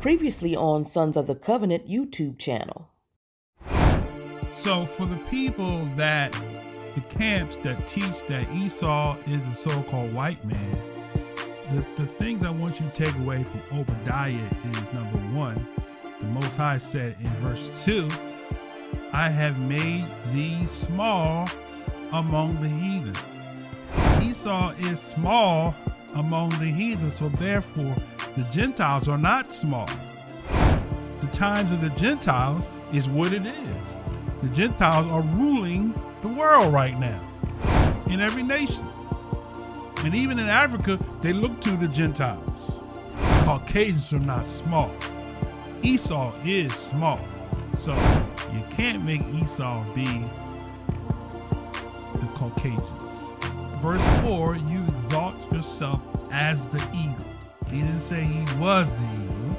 Previously on Sons of the Covenant YouTube channel. So for the people the camps that teach that Esau is the so-called white man, the things I want you to take away from Obadiah is, number one, the Most High said in verse 2, I have made thee small among the heathen. Esau is small among the heathen, so therefore the Gentiles are not small. The times of the Gentiles is what it is. The Gentiles are ruling the world right now in every nation. And even in Africa, they look to the Gentiles. Caucasians are not small. Esau is small. So you can't make Esau be the Caucasians. Verse 4, you exalt yourself as the eagle. He didn't say he was the eagle,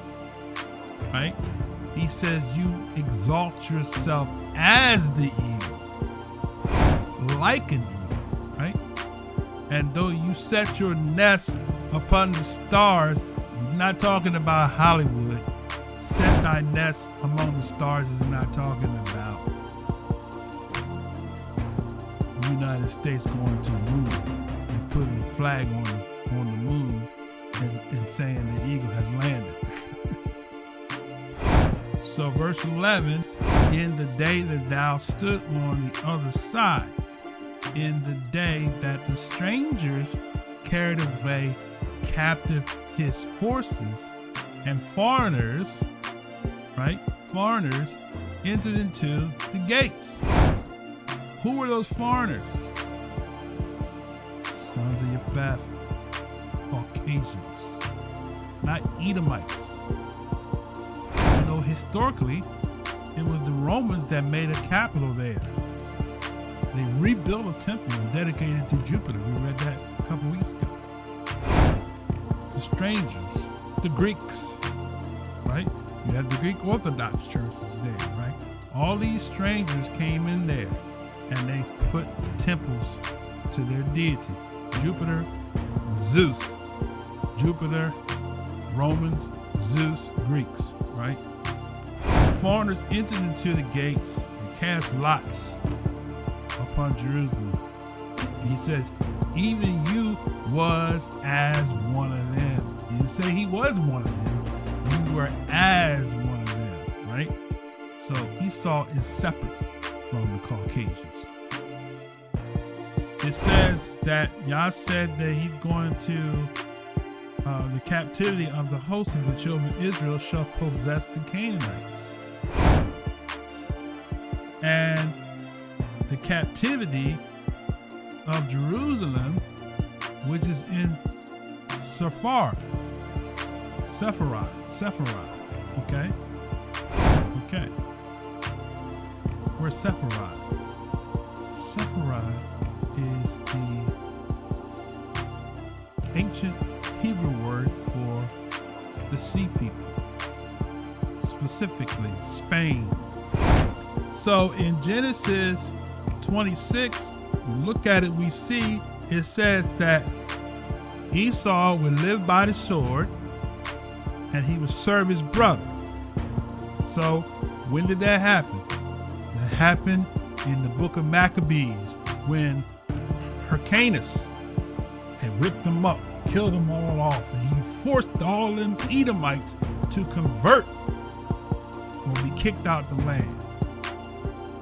right? He says you exalt yourself as the eagle, like an eagle, right? And though you set your nest upon the stars, he's not talking about Hollywood. Set thy nest among the stars is not talking about the United States going to the moon and putting a flag on the moon and saying the eagle has landed. So verse 11, in the day that thou stood on the other side, in the day that the strangers carried away captive his forces, and foreigners, right? Foreigners entered into the gates. Who were those foreigners? Sons of Japheth, Caucasians, not Edomites. You know, historically, it was the Romans that made a capital there. They rebuilt a temple and dedicated it to Jupiter. We read that a couple weeks ago. The strangers, the Greeks, right? You had the Greek Orthodox churches there, right? All these strangers came in there and they put temples to their deity. Jupiter, Zeus. Jupiter, Romans, Zeus, Greeks, right? The foreigners entered into the gates and cast lots upon Jerusalem. He says, even you was as one of them. He didn't say he was one of them. You were as one of them, right? So Esau is separate from the Caucasians. It says that Yah said that he's going to the captivity of the host of the children of Israel shall possess the Canaanites. And the captivity of Jerusalem, which is in Sepharad, okay? Where's Sepharad? Sepharad is the ancient Hebrew word for the sea people, specifically Spain. So in Genesis 26, we look at it, we see it says that Esau would live by the sword and he would serve his brother. So when did that happen? That happened in the book of Maccabees when Hyrcanus had whipped them up, killed them all off, and he forced all them Edomites to convert or be kicked out the land.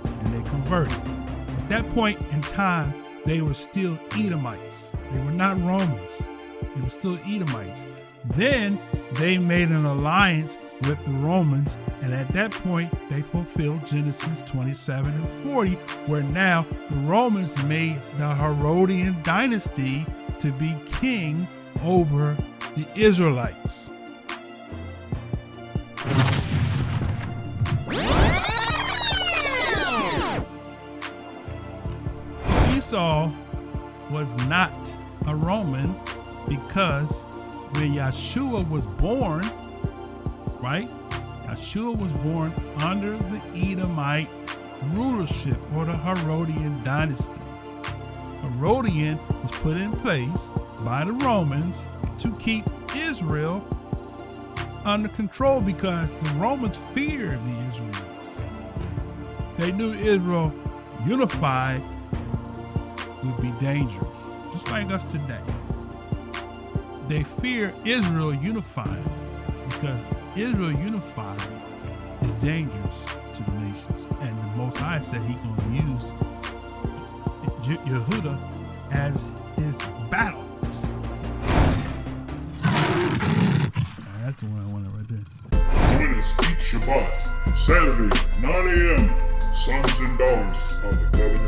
And they converted. At that point in time, they were still Edomites. They were not Romans. They were still Edomites. Then they made an alliance with the Romans, and at that point, they fulfilled Genesis 27 and 40, where now the Romans made the Herodian dynasty to be king over the Israelites. So Esau was not a Roman because when Yeshua was born, right? Yeshua was born under the Edomite rulership or the Herodian dynasty. Herodian was put in place by the Romans to keep Israel under control because the Romans feared the Israelites. They knew Israel unified would be dangerous, just like us today. They fear Israel unified because Israel unified is dangerous to the nations. And the Most High said He's going to use Yehuda as His battle. That's the one I wanted right there. Join us each Shabbat, Saturday, 9 a.m., sons and daughters of the covenant.